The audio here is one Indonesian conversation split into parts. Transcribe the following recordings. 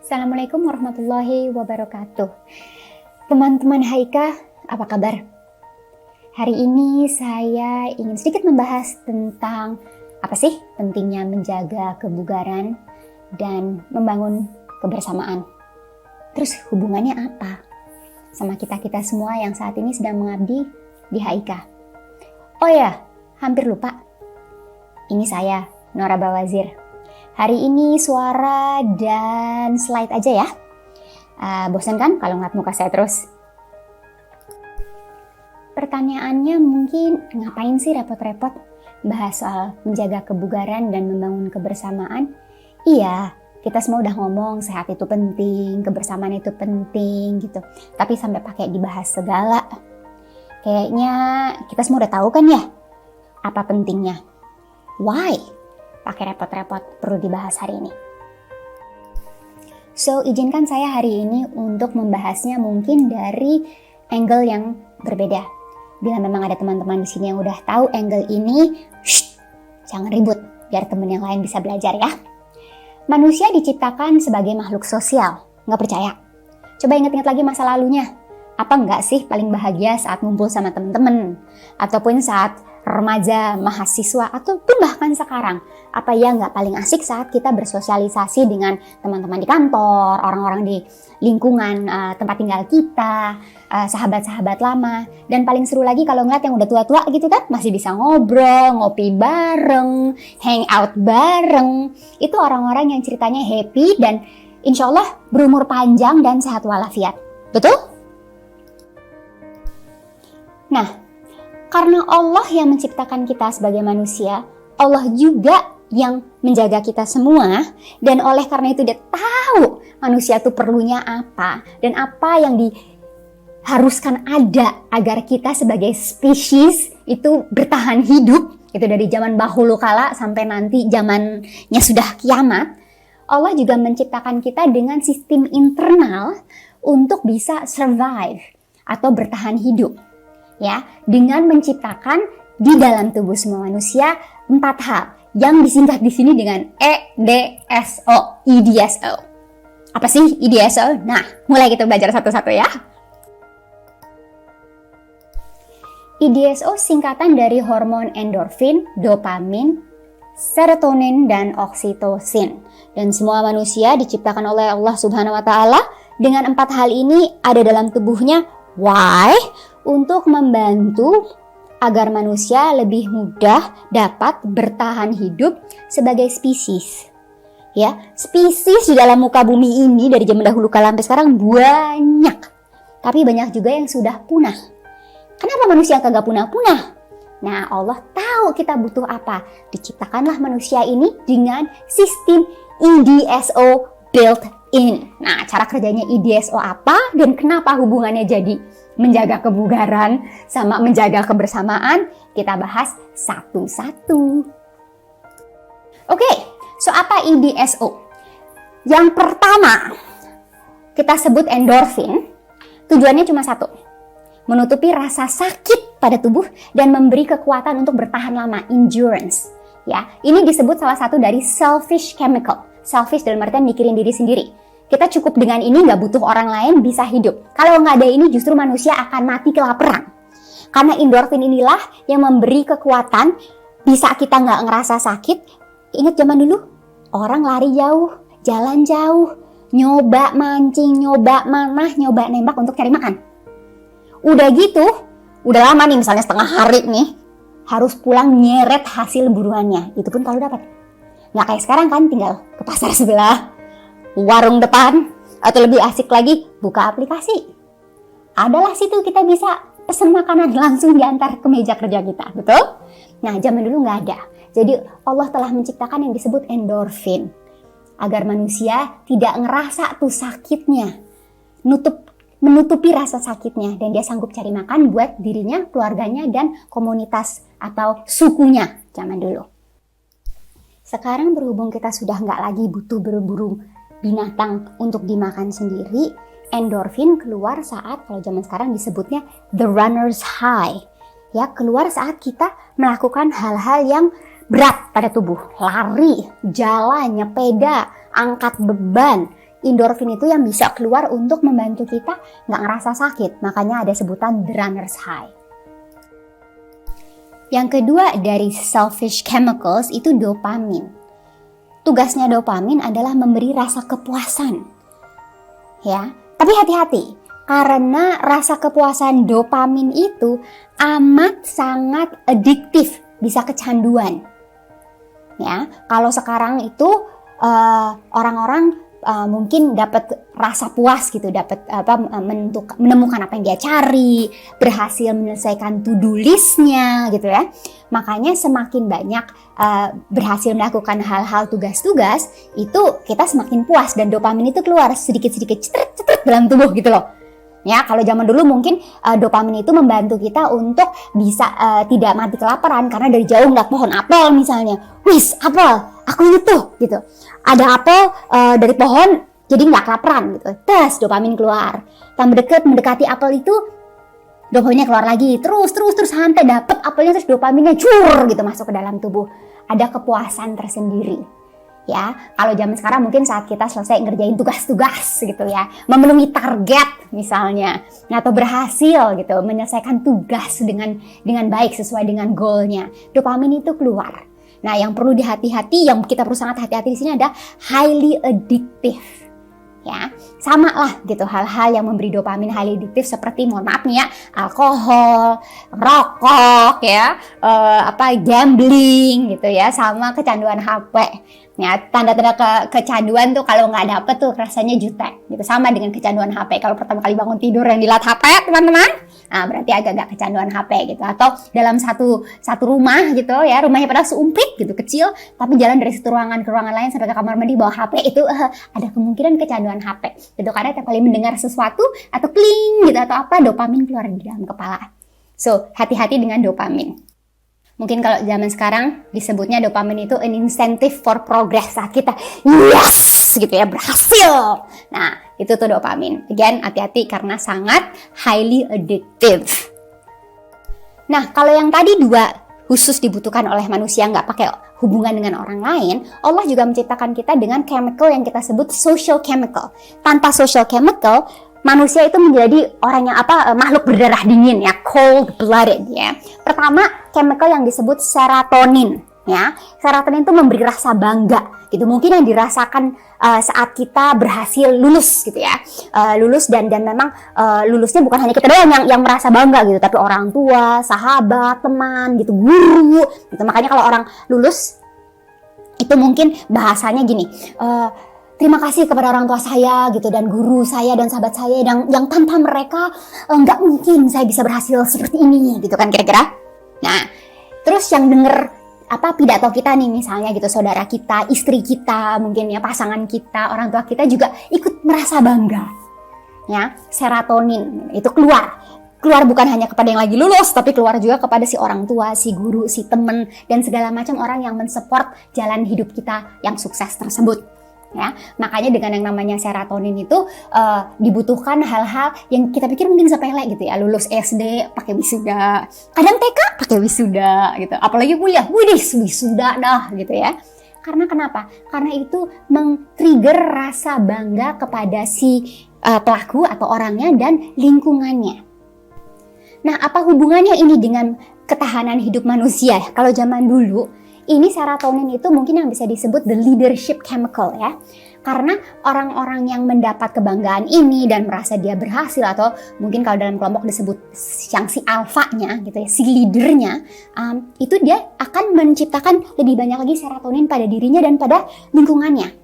Assalamualaikum warahmatullahi wabarakatuh. Teman-teman Haika, apa kabar? Hari ini saya ingin sedikit membahas tentang apa sih pentingnya menjaga kebugaran dan membangun kebersamaan. Terus hubungannya apa sama kita-kita semua yang saat ini sedang mengabdi di Haika? Oh ya, hampir lupa. Ini saya, Nora Bawazir. Hari ini suara dan slide aja ya. Bosan kan kalau ngeliat muka saya terus? Pertanyaannya mungkin ngapain sih repot-repot bahas soal menjaga kebugaran dan membangun kebersamaan? Iya, kita semua udah ngomong sehat itu penting, kebersamaan itu penting gitu. Tapi sampai pakai dibahas segala. Kayaknya kita semua udah tahu kan ya apa pentingnya. Why? Pakai repot-repot perlu dibahas hari ini. So, izinkan saya hari ini untuk membahasnya mungkin dari angle yang berbeda. Bila memang ada teman-teman di sini yang udah tahu angle ini, jangan ribut, biar teman yang lain bisa belajar ya. Manusia diciptakan sebagai makhluk sosial, nggak percaya? Coba ingat-ingat lagi masa lalunya. Apa nggak sih paling bahagia saat ngumpul sama teman-teman? Ataupun saat remaja, mahasiswa, ataupun bahkan sekarang? Apa ya nggak paling asik saat kita bersosialisasi dengan teman-teman di kantor, orang-orang di lingkungan tempat tinggal kita, sahabat-sahabat lama. Dan paling seru lagi kalau ngeliat yang udah tua-tua gitu kan, masih bisa ngobrol, ngopi bareng, hang out bareng. Itu orang-orang yang ceritanya happy dan insya Allah berumur panjang dan sehat walafiat. Betul? Nah, karena Allah yang menciptakan kita sebagai manusia, Allah juga yang menjaga kita semua, dan oleh karena itu dia tahu manusia itu perlunya apa dan apa yang diharuskan ada agar kita sebagai spesies itu bertahan hidup. Itu dari zaman dahulu kala sampai nanti zamannya sudah kiamat. Allah juga menciptakan kita dengan sistem internal untuk bisa survive atau bertahan hidup. Ya, dengan menciptakan di dalam tubuh semua manusia 4 hal yang disingkat di sini dengan EDSO. EDSO. Apa sih EDSO? Nah, mulai kita belajar satu-satu ya. EDSO singkatan dari hormon endorfin, dopamin, serotonin, dan oksitosin. Dan semua manusia diciptakan oleh Allah Subhanahu wa Ta'ala dengan 4 hal ini ada dalam tubuhnya. Why? Untuk membantu agar manusia lebih mudah dapat bertahan hidup sebagai spesies. Ya, spesies di dalam muka bumi ini dari zaman dahulu kala sampai sekarang banyak. Tapi banyak juga yang sudah punah. Kenapa manusia kagak punah-punah? Nah, Allah tahu kita butuh apa. Diciptakanlah manusia ini dengan sistem EDSO built-in. Nah, cara kerjanya EDSO apa dan kenapa hubungannya jadi menjaga kebugaran sama menjaga kebersamaan, kita bahas satu-satu. Oke, so apa EDSO? Yang pertama, kita sebut endorfin. Tujuannya cuma satu, menutupi rasa sakit pada tubuh dan memberi kekuatan untuk bertahan lama, endurance. Ya, ini disebut salah satu dari selfish chemical. Selfish dalam artian mikirin diri sendiri. Kita cukup dengan ini, nggak butuh orang lain, bisa hidup. Kalau nggak ada ini, justru manusia akan mati kelaparan. Karena endorfin inilah yang memberi kekuatan, bisa kita nggak ngerasa sakit. Ingat zaman dulu, orang lari jauh, jalan jauh, nyoba mancing, nyoba manah, nyoba nembak untuk cari makan. Udah gitu, udah lama nih, misalnya setengah hari nih, harus pulang nyeret hasil buruannya. Itu pun kalau dapat. Nggak kayak sekarang kan, tinggal ke pasar sebelah, warung depan, atau lebih asik lagi, buka aplikasi. Adalah situ kita bisa pesan makanan langsung diantar ke meja kerja kita, betul? Nah, zaman dulu nggak ada. Jadi Allah telah menciptakan yang disebut endorfin. Agar manusia tidak ngerasa tuh sakitnya. Menutupi rasa sakitnya. Dan dia sanggup cari makan buat dirinya, keluarganya, dan komunitas atau sukunya zaman dulu. Sekarang berhubung kita sudah nggak lagi butuh berburu binatang untuk dimakan sendiri, endorfin keluar saat, kalau zaman sekarang disebutnya the runner's high. Ya, keluar saat kita melakukan hal-hal yang berat pada tubuh, lari, jalan, nyepeda, angkat beban, endorfin itu yang bisa keluar untuk membantu kita nggak ngerasa sakit. Makanya ada sebutan the runner's high. Yang kedua dari selfish chemicals itu dopamin. Tugasnya dopamin adalah memberi rasa kepuasan. Ya, tapi hati-hati. Karena rasa kepuasan dopamin itu amat sangat adiktif, bisa kecanduan. Ya, kalau sekarang itu orang-orang mungkin dapat rasa puas gitu, dapat menemukan apa yang dia cari, berhasil menyelesaikan to-do list-nya gitu ya. Makanya semakin banyak berhasil melakukan hal-hal tugas-tugas, itu kita semakin puas dan dopamin itu keluar sedikit-sedikit cetret dalam tubuh gitu loh. Ya, kalau zaman dulu mungkin dopamin itu membantu kita untuk bisa tidak mati kelaparan karena dari jauh ngeliat pohon apel misalnya. Wis, apel, aku ini tuh gitu. Ada apel dari pohon jadi nggak kelaparan gitu. Tes dopamin keluar. Tambah mendekati apel itu dopaminnya keluar lagi. Terus sampai dapet apelnya terus dopaminnya cur gitu masuk ke dalam tubuh. Ada kepuasan tersendiri. Ya, kalau zaman sekarang mungkin saat kita selesai ngerjain tugas-tugas gitu ya, memenuhi target misalnya, atau berhasil gitu menyelesaikan tugas dengan baik sesuai dengan goalnya, dopamin itu keluar. Nah, yang perlu dihati-hati, yang kita perlu sangat hati-hati di sini ada highly addictive. Ya, sama lah gitu hal-hal yang memberi dopamin highly addictive seperti mohon maaf nih ya, alkohol, rokok ya, gambling gitu ya, sama kecanduan HP. Ya, tanda-tanda kecanduan tuh kalau nggak dapet tuh rasanya jutek gitu, sama dengan kecanduan HP. Kalau pertama kali bangun tidur yang dilihat HP teman-teman, nah berarti agak-agak kecanduan HP gitu. Atau dalam satu rumah gitu ya, rumahnya pada seumpit gitu kecil, tapi jalan dari satu ruangan ke ruangan lain sampai ke kamar mandi bawa HP, itu ada kemungkinan kecanduan HP gitu, karena tiap kali mendengar sesuatu atau kling gitu atau apa, dopamin keluar di dalam kepala. So, hati-hati dengan dopamin. Mungkin kalau zaman sekarang disebutnya dopamin itu an incentive for progress, saat kita yes gitu ya, berhasil. Nah, itu tuh dopamin. Again, hati-hati karena sangat highly addictive. Nah, kalau yang tadi dua khusus dibutuhkan oleh manusia, nggak pakai hubungan dengan orang lain, Allah juga menciptakan kita dengan chemical yang kita sebut social chemical. Tanpa social chemical, manusia itu menjadi orang yang makhluk berdarah dingin ya, cold blooded ya. Pertama, chemical yang disebut serotonin ya. Serotonin itu memberi rasa bangga gitu. Mungkin yang dirasakan saat kita berhasil lulus gitu ya. Lulus dan memang lulusnya bukan hanya kita doang yang merasa bangga gitu, tapi orang tua, sahabat, teman gitu, guru gitu. Makanya kalau orang lulus itu mungkin bahasanya gini, terima kasih kepada orang tua saya gitu, dan guru saya dan sahabat saya yang tanpa mereka nggak mungkin saya bisa berhasil seperti ini gitu kan kira-kira. Nah, terus yang denger pidato kita nih misalnya gitu, saudara kita, istri kita, mungkin ya pasangan kita, orang tua kita juga ikut merasa bangga. Ya, serotonin itu keluar bukan hanya kepada yang lagi lulus, tapi keluar juga kepada si orang tua, si guru, si teman, dan segala macam orang yang mensupport jalan hidup kita yang sukses tersebut. Ya, makanya dengan yang namanya serotonin itu dibutuhkan hal-hal yang kita pikir mungkin sepele gitu ya, lulus SD pakai wisuda, kadang TK pakai wisuda gitu, apalagi kuliah, wisuda dah gitu ya. Karena kenapa? Karena itu men-trigger rasa bangga kepada si pelaku atau orangnya dan lingkungannya. Nah, apa hubungannya ini dengan ketahanan hidup manusia? Kalau zaman dulu ini serotonin itu mungkin yang bisa disebut the leadership chemical ya. Karena orang-orang yang mendapat kebanggaan ini dan merasa dia berhasil, atau mungkin kalau dalam kelompok disebut yang si alfanya gitu ya, si leadernya, itu dia akan menciptakan lebih banyak lagi serotonin pada dirinya dan pada lingkungannya.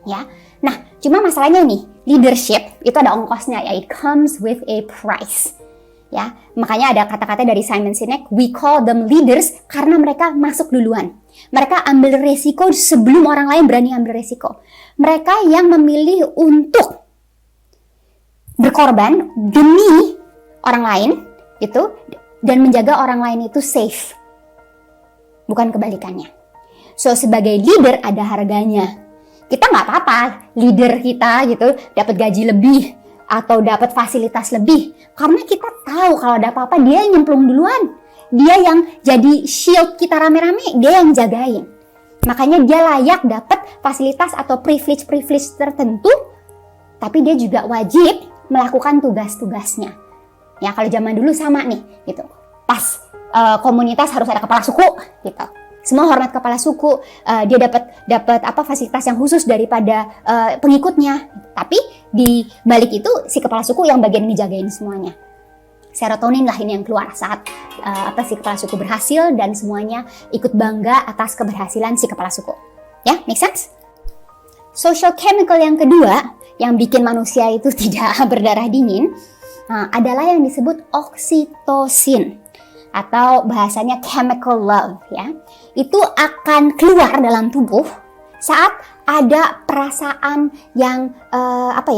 Ya. Nah, cuma masalahnya nih, leadership itu ada ongkosnya ya, it comes with a price. Ya, makanya ada kata-kata dari Simon Sinek, we call them leaders karena mereka masuk duluan. Mereka ambil resiko sebelum orang lain berani ambil resiko. Mereka yang memilih untuk berkorban demi orang lain itu, dan menjaga orang lain itu safe. Bukan kebalikannya. So, sebagai leader ada harganya. Kita nggak apa-apa leader kita gitu dapat gaji lebih atau dapat fasilitas lebih, karena kita tahu kalau ada apa-apa dia yang nyemplung duluan, dia yang jadi shield kita rame-rame, dia yang jagain. Makanya dia layak dapat fasilitas atau privilege tertentu tapi dia juga wajib melakukan tugas-tugasnya. Ya, kalau zaman dulu sama nih, gitu. Pas komunitas harus ada kepala suku, gitu. Semua hormat kepala suku, dia dapat fasilitas yang khusus daripada pengikutnya. Tapi di balik itu si kepala suku yang bagian ngejagain semuanya. Serotonin lah ini yang keluar saat si kepala suku berhasil dan semuanya ikut bangga atas keberhasilan si kepala suku. Ya, make sense? Social chemical yang kedua yang bikin manusia itu tidak berdarah dingin adalah yang disebut oksitosin atau bahasanya chemical love, ya. Itu akan keluar dalam tubuh saat ada perasaan yang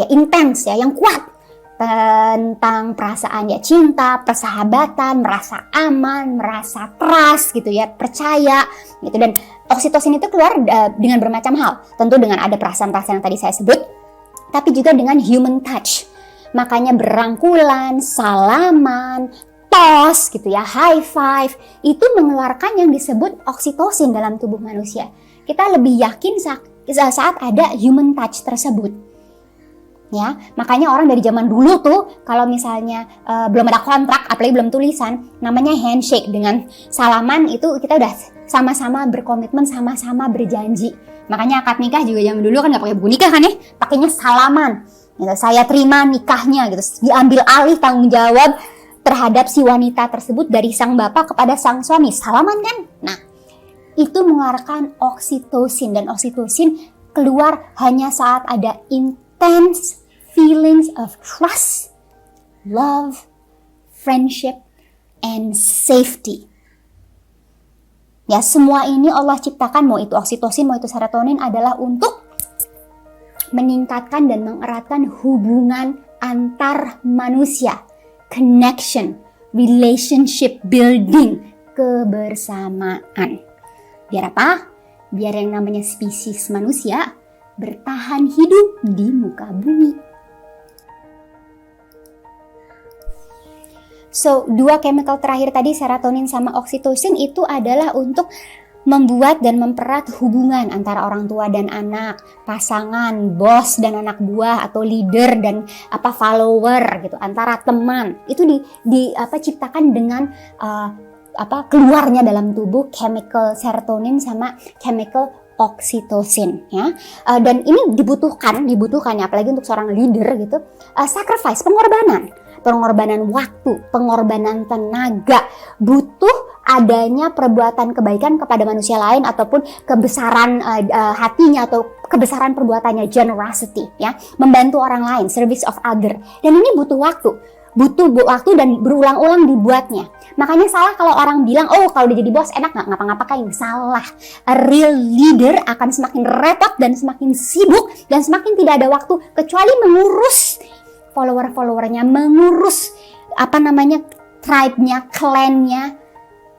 intens ya, yang kuat tentang perasaan ya cinta, persahabatan, merasa aman, merasa trust gitu ya, percaya gitu. Dan oksitosin itu keluar dengan bermacam hal. Tentu dengan ada perasaan-perasaan yang tadi saya sebut, tapi juga dengan human touch. Makanya berangkulan, salaman, tos gitu ya, high five, itu mengeluarkan yang disebut oksitosin dalam tubuh manusia. Kita lebih yakin saat ada human touch tersebut. Ya, makanya orang dari zaman dulu tuh kalau misalnya belum ada kontrak, apalagi belum tulisan, namanya handshake. Dengan salaman itu kita udah sama-sama berkomitmen, sama-sama berjanji. Makanya akad nikah juga zaman dulu kan nggak pakai buku nikah kan ya, pakainya salaman. Gitu, saya terima nikahnya gitu, diambil alih tanggung jawab terhadap si wanita tersebut dari sang bapak kepada sang suami, salaman kan. Nah, itu mengeluarkan oksitosin, dan oksitosin keluar hanya saat ada intense feelings of trust, love, friendship, and safety. Ya, semua ini Allah ciptakan, mau itu oksitosin, mau itu serotonin, adalah untuk meningkatkan dan mengeratkan hubungan antar manusia, connection, relationship building, kebersamaan. Biar apa? Biar yang namanya spesies manusia bertahan hidup di muka bumi. So, dua chemical terakhir tadi, serotonin sama oksitosin, itu adalah untuk membuat dan mempererat hubungan antara orang tua dan anak, pasangan, bos dan anak buah, atau leader dan follower gitu, antara teman. Itu diciptakan dengan keluarnya dalam tubuh chemical serotonin sama chemical oksitosin, ya. Dan ini dibutuhkan ya, apalagi untuk seorang leader gitu, sacrifice, pengorbanan waktu, pengorbanan tenaga, butuh adanya perbuatan kebaikan kepada manusia lain ataupun kebesaran hatinya atau kebesaran perbuatannya, generosity, ya, membantu orang lain, service of other. Dan ini butuh waktu dan berulang-ulang dibuatnya. Makanya salah kalau orang bilang, oh kalau dia jadi bos enak nggak ngapa-ngapain. Salah. A real leader akan semakin repot dan semakin sibuk dan semakin tidak ada waktu kecuali mengurus follower-followernya, mengurus tribe-nya, clan-nya,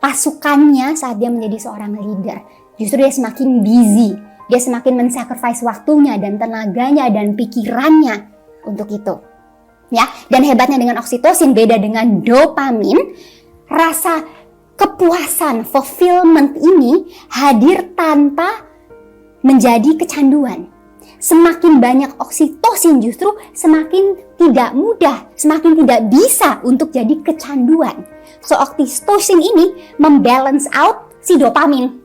pasukannya saat dia menjadi seorang leader. Justru dia semakin busy, dia semakin men-sacrifice waktunya dan tenaganya dan pikirannya untuk itu. Ya, dan hebatnya dengan oksitosin beda dengan dopamin, rasa kepuasan, fulfillment ini hadir tanpa menjadi kecanduan. Semakin banyak oksitosin justru semakin tidak mudah, semakin tidak bisa untuk jadi kecanduan. So, oksitosin ini membalance out si dopamin.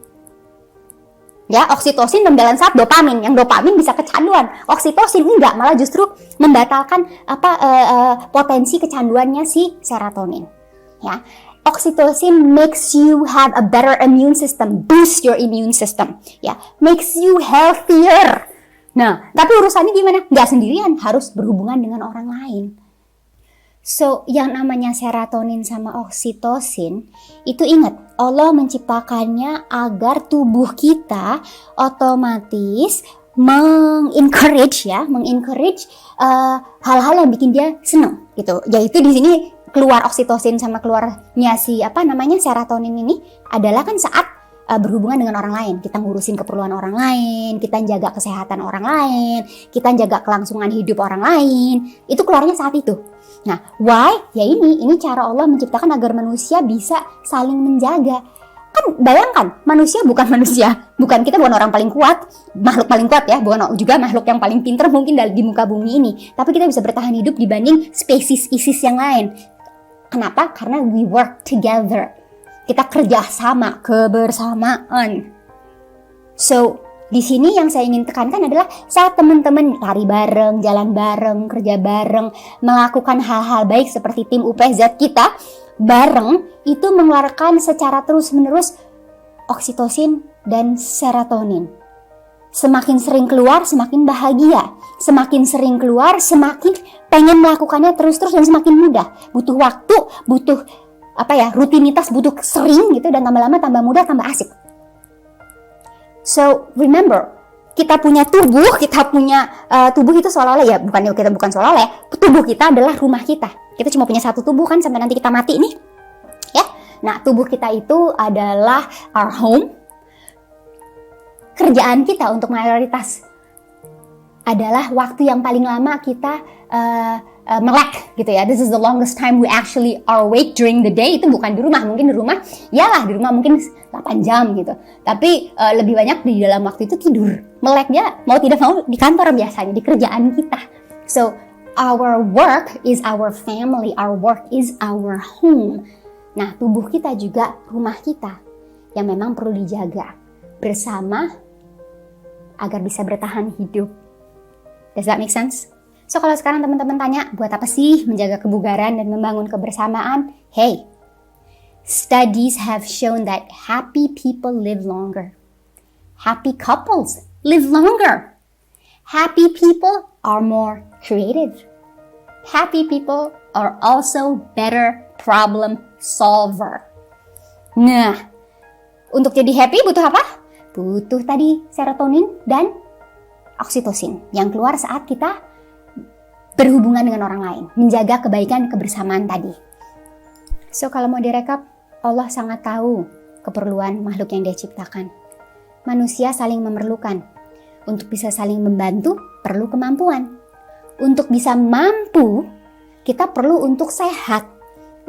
Ya, oksitosin membalance out dopamin. Yang dopamin bisa kecanduan. Oksitosin enggak, malah justru membatalkan potensi kecanduannya si serotonin. Ya. Oksitosin makes you have a better immune system, boost your immune system. Ya, makes you healthier. Nah, tapi urusannya gimana? Nggak sendirian, harus berhubungan dengan orang lain. So, yang namanya serotonin sama oksitosin, itu ingat, Allah menciptakannya agar tubuh kita otomatis mengencourage hal-hal yang bikin dia senang gitu. Yaitu di sini keluar oksitosin sama keluarnya serotonin ini adalah kan saat berhubungan dengan orang lain, kita ngurusin keperluan orang lain, kita jaga kesehatan orang lain, kita jaga kelangsungan hidup orang lain, itu keluarnya saat itu. Nah, why? Ya ini cara Allah menciptakan agar manusia bisa saling menjaga. Kan bayangkan, manusia, bukan kita bukan orang paling kuat, makhluk paling kuat ya, bukan juga makhluk yang paling pintar mungkin di muka bumi ini, tapi kita bisa bertahan hidup dibanding spesies Isis yang lain. Kenapa? Karena we work together. Kita kerja sama, kebersamaan. So, di sini yang saya ingin tekankan adalah saat teman-teman lari bareng, jalan bareng, kerja bareng, melakukan hal-hal baik seperti tim UPZ kita bareng, itu mengeluarkan secara terus-menerus oksitosin dan serotonin. Semakin sering keluar, semakin bahagia. Semakin sering keluar, semakin pengen melakukannya terus-terus dan semakin mudah. Butuh waktu, butuh rutinitas, butuh sering gitu, dan tambah lama tambah mudah, tambah asik. So remember, kita punya tubuh, tubuh itu seolah-olah ya, bukan seolah-olah ya, tubuh kita adalah rumah kita. Kita cuma punya satu tubuh kan sampai nanti kita mati nih. Ya. Nah, tubuh kita itu adalah our home. Kerjaan kita untuk mayoritas adalah waktu yang paling lama kita melek gitu ya. This is the longest time we actually are awake during the day. Itu bukan di rumah, mungkin di rumah mungkin 8 jam gitu. Tapi lebih banyak di dalam waktu itu tidur. Meleknya mau tidak mau di kantor biasanya, di kerjaan kita. So our work is our family, our work is our home. Nah, tubuh kita juga rumah kita yang memang perlu dijaga bersama agar bisa bertahan hidup. Does that make sense? So kalau sekarang teman-teman tanya, buat apa sih menjaga kebugaran dan membangun kebersamaan? Hey, studies have shown that happy people live longer. Happy couples live longer. Happy people are more creative. Happy people are also better problem solver. Nah, untuk jadi happy butuh apa? Butuh tadi serotonin dan oksitosin yang keluar saat kita berhubungan dengan orang lain, menjaga kebaikan kebersamaan tadi. So kalau mau direkap, Allah sangat tahu keperluan makhluk yang Dia ciptakan. Manusia saling memerlukan. Untuk bisa saling membantu, perlu kemampuan. Untuk bisa mampu, kita perlu untuk sehat.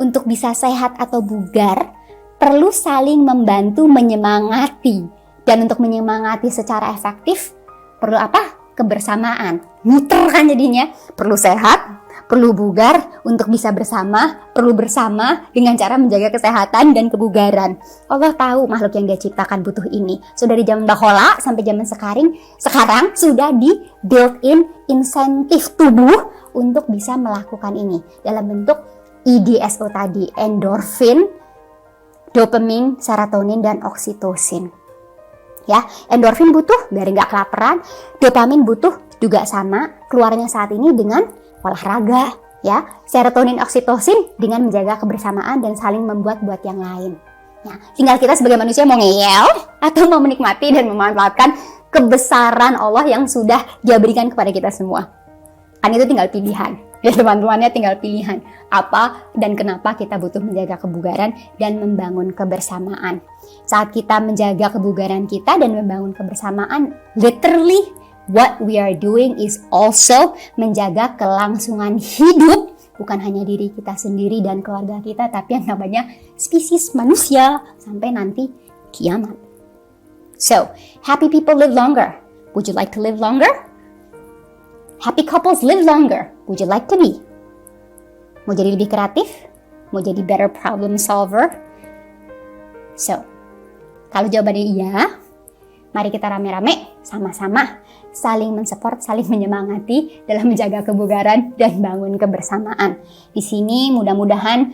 Untuk bisa sehat atau bugar, perlu saling membantu, menyemangati. Dan untuk menyemangati secara efektif, perlu apa? Kebersamaan. Muter kan jadinya. Perlu sehat, perlu bugar, untuk bisa bersama, perlu bersama dengan cara menjaga kesehatan dan kebugaran. Allah tahu makhluk yang Dia ciptakan butuh ini. So dari zaman bahola sampai zaman sekarang sudah di built-in insentif tubuh untuk bisa melakukan ini dalam bentuk EDSO tadi, endorfin, dopamin, serotonin, dan oksitosin. Ya, endorfin butuh biar nggak kelaparan, dopamin butuh juga sama keluarnya saat ini dengan olahraga, ya. Serotonin, oksitosin dengan menjaga kebersamaan dan saling membuat buat yang lain. Ya, tinggal kita sebagai manusia mau ngeyel atau mau menikmati dan memanfaatkan kebesaran Allah yang sudah Dia berikan kepada kita semua. Kan itu tinggal pilihan. Ya teman-temannya tinggal pilihan apa dan kenapa kita butuh menjaga kebugaran dan membangun kebersamaan. Saat kita menjaga kebugaran kita dan membangun kebersamaan, literally what we are doing is also menjaga kelangsungan hidup, bukan hanya diri kita sendiri dan keluarga kita, tapi yang namanya spesies manusia sampai nanti kiamat. So, happy people live longer. Would you like to live longer? Happy couples live longer. Would you like to be? Mau jadi lebih kreatif? Mau jadi better problem solver? So, kalau jawabannya iya, mari kita rame-rame, sama-sama saling mensupport, saling menyemangati dalam menjaga kebugaran dan bangun kebersamaan. Di sini mudah-mudahan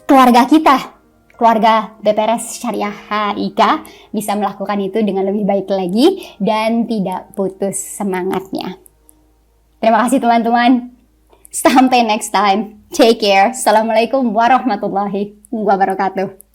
keluarga kita, keluarga BPRS Syariah HIK bisa melakukan itu dengan lebih baik lagi dan tidak putus semangatnya. Terima kasih teman-teman. Sampai next time. Take care. Assalamualaikum warahmatullahi wabarakatuh.